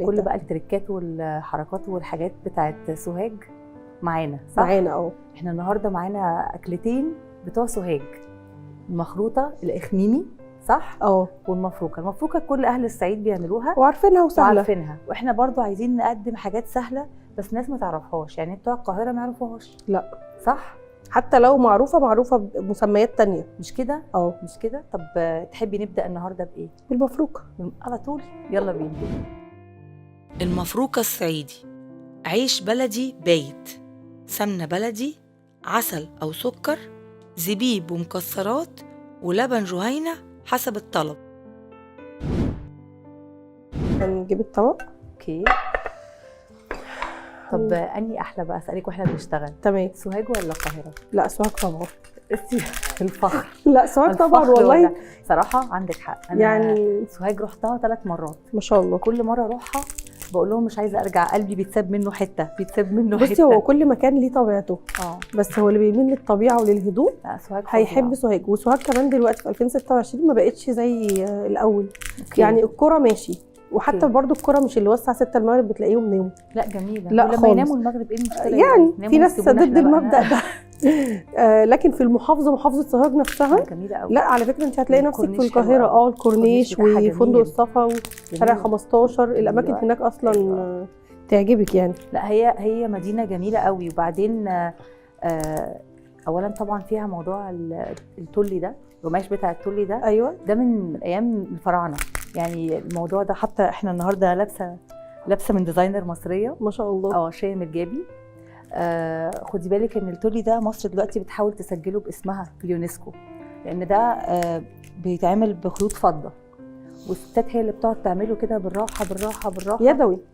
كل بقى التريكات والحركات والحاجات بتاعت سوهاج معانا، صح؟ معانا احنا النهارده معانا اكلتين بتوع سوهاج، المخروطه الاخميمي، صح؟ والمفروكه. المفروكه كل اهل الصعيد بيعملوها وعارفينها وسهله وعارفينها، واحنا برضو عايزين نقدم حاجات سهله بس ناس ما تعرفهاش، يعني بتوع القاهره ما يعرفوهاش. لا صح، حتى لو معروفه بمسميات تانية، مش كده؟ مش كده. طب تحبي نبدا النهارده بايه؟ بالمفروكه على طول، يلا بينا. المفروكه الصعيدي: عيش بلدي بايت، سمنه بلدي، عسل او سكر، زبيب ومكسرات، ولبن جهينه حسب الطلب. هنجيب الطبق. اوكي. طب اني احلى بقى اسالك واحنا بنشتغل؟ تمام. سوهاج ولا القاهره؟ لا سوهاج طبعا. الفخر. لا سوهاج طبعا والله. صراحه عندك حق، انا يعني سوهاج رحتها 3 مرات ما شاء الله. كل مره اروحها بقول لهم مش عايزه ارجع، قلبي بيتساب منه حته، بيتساب منه حته. بصي هو كل مكان ليه طبيعته. بس هو اللي بيميل للطبيعه وللهدوء سوهاج هيحب سوهاج. وسوهاج كمان دلوقتي في 2026 ما بقتش زي الاول. يعني الكرة ماشي، وحتى برضو الكرة مش اللي هو الساعه 6 المغرب بتلاقيهم ناموا. لا جميله. لا لما يناموا المغرب ايه المشكله؟ يعني في ناس ضد المبدا ده. لكن في محافظه سوهاج نفسها جميله قوي. لا على فكره انت هتلاقي نفسك في القاهره الكورنيش وفندق الصفا وشارع 15 الاماكن هناك اصلا تعجبك يعني. لا هي مدينه جميله قوي. وبعدين اولا طبعا فيها موضوع التولي ده، القماش بتاع التولي ده. ايوه ده من ايام الفراعنه يعني. الموضوع ده حتى احنا النهارده لابسه من ديزاينر مصريه ما شاء الله. شيماء الجابي. خدي بالك ان التولي ده مصر دلوقتي بتحاول تسجله باسمها في اليونسكو، لان ده بيتعمل بخيوط فضه، والستات هي اللي بتقعد تعمله كده بالراحه بالراحه بالراحه،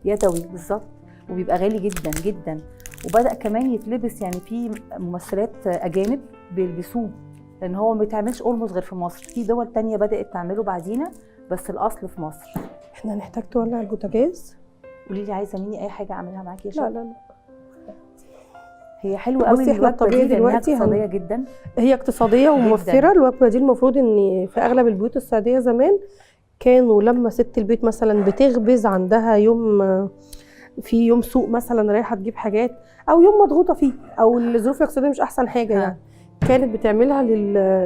يدوي بالظبط، وبيبقى غالي جدا جدا. وبدا كمان يتلبس، يعني في ممثلات اجانب بيلبسوه، لان هو ما بيتعملش اولموست غير في مصر. في دول تانية بدات تعمله بعدينا، بس الاصل في مصر. احنا هنحتاج تولع البوتاجاز. قولي لي عايزه مني اي حاجه اعملها معاكي يا شباب؟ لا هي حلوه قوي. بصي احنا الطبيعي دلوقتي اقتصاديه جدا، هي اقتصاديه وموفره. الوجبه دي المفروض ان في اغلب البيوت الصعيديه زمان كانوا لما ست البيت مثلا بتخبز عندها يوم سوق مثلا رايحه تجيب حاجات، او يوم مضغوطه فيه، او الظروف الاقتصاديه مش احسن حاجه يعني، كانت بتعملها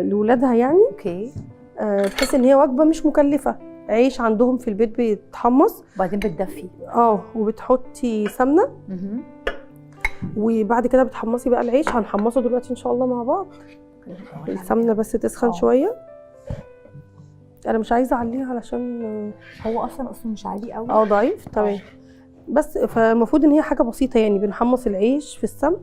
لاولادها يعني. اوكي. بحيث ان هي وجبه مش مكلفه. عيش عندهم في البيت بيتحمص وبعدين بتدفي وبتحطي سمنه وبعد كده بتحمصي بقى العيش. هنحمصه دلوقتي ان شاء الله مع بعض. السمنه بس تسخن شويه. انا مش عايزه اعليها علشان هو اصلا مش عالي قوي، ضعيف. تمام. بس فالمفروض ان هي حاجه بسيطه يعني. بنحمص العيش في السمن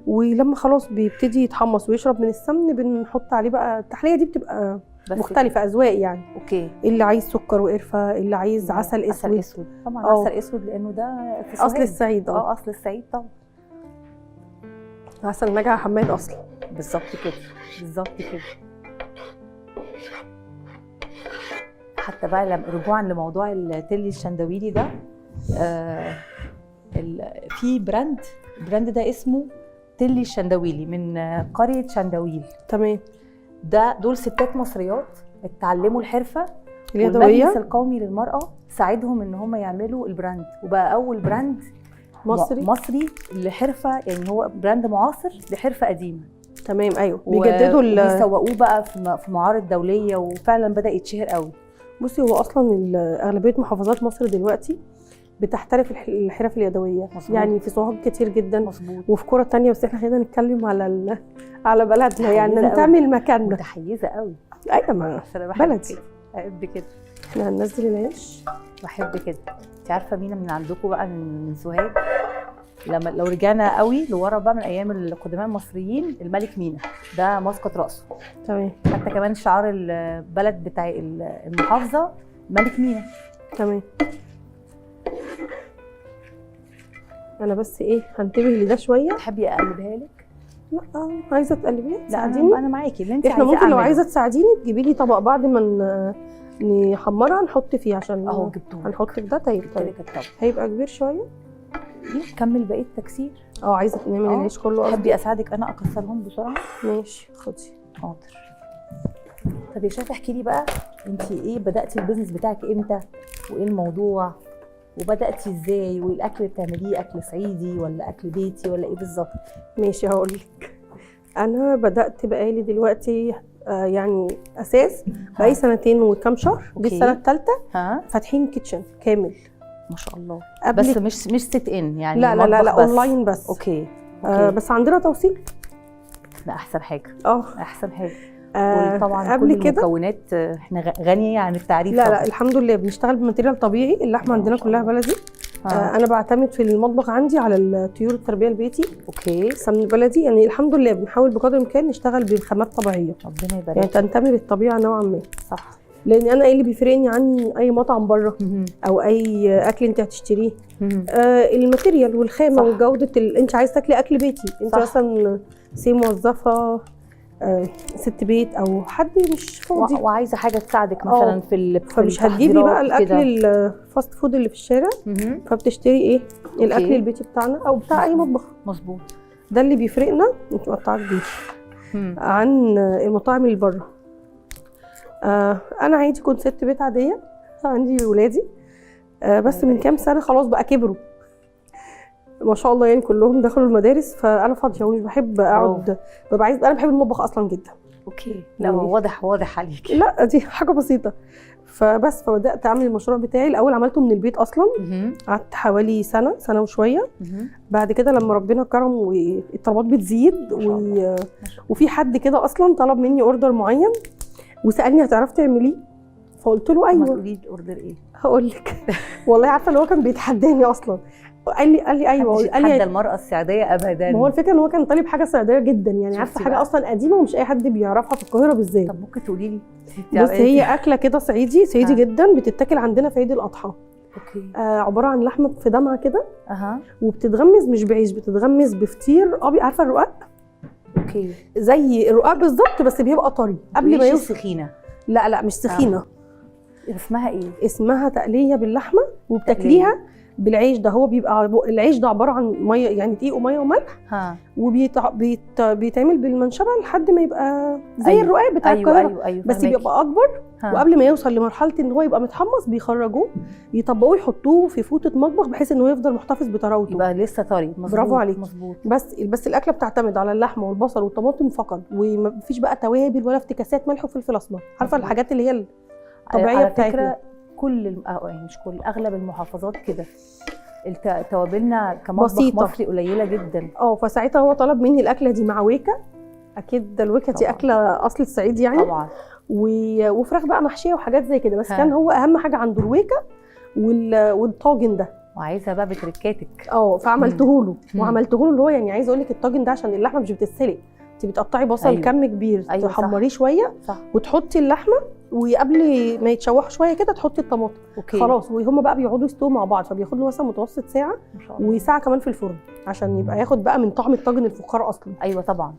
ولما خلاص بيبتدي يتحمص ويشرب من السمن بنحط عليه بقى التحليه. دي بتبقى مختلفه اذواق يعني. اوكي. اللي عايز سكر وقرفه، اللي عايز عسل اسود. طبعا عسل اسود لانه ده في اصل الصعيد. اصل الصعيد طبعا. عسل نجع حماد اصلا. بالظبط كده، بالظبط كده. حتى بقى لما رجوعا لموضوع التلي الشندويلي ده، في براند ده اسمه تلي الشندويلي من قرية شندويل. تمام. دول ستات مصريات اتعلموا الحرفة اليدوية، والمجلس القومي للمرأة ساعدهم ان هم يعملوا البراند، وبقى اول براند مصري لحرفة، يعني هو براند معاصر لحرفة قديمة. تمام. ايوه بيجددوا بيسوقوه بقى في معارض دولية، وفعلا بدأ يتشهر قوي. بصي هو اصلا اغلبيه محافظات مصر دلوقتي بتحترف الحرف اليدويه. مصبوط. يعني في سوهاج كتير جدا. مصبوط. وفي كرة تانية، بس احنا خلينا نتكلم على بلدنا يعني، نعمل مكاننا. متحيزه قوي. ايوه ما بلدي. بحب كده. احنا هننزل العيش. بحب كده. انت عارفه مين من عندكم بقى من سوهاج؟ لو رجعنا قوي لورا بقى من ايام القدماء المصريين، الملك مينا ده مسقط راسه. تمام. حتى كمان شعار البلد بتاع المحافظه ملك مينا. تمام. انا بس هنتبه لده شويه. تحبي اقلبها لك؟ لا عايزه تقلبيها تساعديني. لا انا معاكي اللي انت عايزاه. احنا ممكن لو عايزه تساعديني تجيبي لي طبق بعد ما نحمرها نحط فيه، عشان جبتوه. هنحط في ده. طيب هيبقى كبير شويه. كمل بقيه التكسير. عايزه نعمل العيش كله. تحبي اساعدك انا اكسرهم بسرعه؟ ماشي خدي. حاضر. طب يا شيخ احكي لي بقى، انت بداتي البيزنس بتاعك امتى وايه الموضوع؟ وبداتي ازاي، والاكل اللي بتعمليه اكل صعيدي ولا اكل بيتي ولا ايه بالظبط؟ ماشي هقول لك. انا بدات بقالي دلوقتي يعني اساس بقالي سنتين وكام شهر، دي أوكي. السنه الثالثه ها فاتحين كيتشن كامل. ما شاء الله. قبل بس مش سيت ان يعني، لا لا لا, مطبخ لا بس. اونلاين بس. اوكي. بس عندنا توصيل. ده احسن حاجه، اه احسن حاجه. قبل وطبعا كل كده المكونات احنا غنيه عن التعريف. لا طبعا. لا الحمد لله بنشتغل بماتيريال طبيعي، اللحمه عندنا كلها بلدي. انا بعتمد في المطبخ عندي على الطيور التربيه البيتي. اوكي. السمن البلدي، يعني الحمد لله بنحاول بقدر الامكان نشتغل بخامات طبيعيه، ربنا يبارك. يعني تنتمي للطبيعه نوعا ما. صح. لان انا ايه اللي بيفرقني عن اي مطعم بره او اي اكل انت هتشتريه؟ الماتيريال والخامه صح. وجوده انت عايز تاكلي اكل بيتي، انت صح. مثلا موظفه، ست بيت او حد مش فاضي وعايزه حاجه تساعدك مثلا في فمش هتجيبي بقى الاكل الفاست فود اللي في الشارع، فبتشتري ايه؟ الاكل البيتي بتاعنا او بتاع اي مطبخ. مظبوط. ده اللي بيفرقنا انت مقطعه كبير عن المطاعم اللي بره. انا عادي كنت ست بيت عاديه، عندي ولادي بس من كام سنه خلاص بقى كبروا ما شاء الله، يعني كلهم دخلوا المدارس، فانا فاضيه ومش بحب اقعد، ببقى عايز، انا بحب المطبخ اصلا جدا. اوكي. لا هو واضح عليكي. لا دي حاجه بسيطه. فبدات اعمل المشروع بتاعي. الاول عملته من البيت اصلا، قعدت حوالي سنه وشويه. بعد كده لما ربنا كرم والطلبات بتزيد وفي حد كده اصلا طلب مني اوردر معين وسالني هتعرفي تعمليه؟ فقلت له ايوه. تقولي لي اوردر ايه؟ هقول لك والله عارفه اللي هو كان بيتحداني اصلا. قال لي ايوه. قال لي المراه الصعيديه ابدا. ما هو الفكره ان هو كان طالب حاجه صعيديه جدا، يعني عارفه حاجه اصلا قديمه ومش اي حد بيعرفها في القاهره بالذات. طب ممكن تقولي لي؟ بص هي اكله كده صعيدي جدا، بتتاكل عندنا في عيد الاضحى. اوكي. عباره عن لحمه في دمعه كده. اها. وبتتغمز مش بعيش، بتتغمز بفطير ابيض، عارفه الرقاق؟ اوكي. زي الرقاق بالظبط بس بيبقى طري قبل ما يوصل. سخينه؟ لا مش سخينه. اسمها ايه؟ اسمها تقليه باللحمه، وبتاكليها بالعيش ده. هو بيبقى العيش ده عباره عن ميه، يعني دقيق وميه وملح. بيتعمل بالمنشبه لحد ما يبقى زي الرقاق بتاع القاهره. أيوة بس بيبقى اكبر. وقبل ما يوصل لمرحله ان هو يبقى متحمص بيخرجوه، يطبقوه، يحطوه في فوطه مطبخ بحيث ان هو يفضل محتفظ بطراوته، يبقى لسه طري. برافو عليك. بس الاكله بتعتمد على اللحمه والبصل والطماطم فقط، ومفيش بقى توابل ولا افتكاسات، ملح وفلفل اسمر، عارفه الحاجات اللي هي الطبيعيه بتاعتنا. كل يعني مش كل، اغلب المحافظات كده توابلنا كمطبخ بسيطة. مصري قليله جدا. فساعتها هو طلب مني الاكله دي مع ويكا. اكيد الويكا دي اكله اصل الصعيد يعني. طبعا. وفراخ بقى محشيه وحاجات زي كده، بس كان هو اهم حاجه عنده الويكا والطاجن ده. وعايزه بقى بتركاتك. فعملته له وعملته له اللي هو، يعني عايزه اقول لك الطاجن ده عشان اللحمه مش بتتسلق، انت بتقطعي بصل كم كبير، تحمريه شويه وتحطي اللحمه، وقبل ما يتشوحوا شويه كده تحطي الطماطم. خلاص. وهم بقى بيقعدوا يستووا مع بعض، فبياخد له مثلا متوسط ساعه وساعه كمان في الفرن عشان يبقى ياخد بقى من طعم الطاجن الفخار اصلا. ايوه طبعا.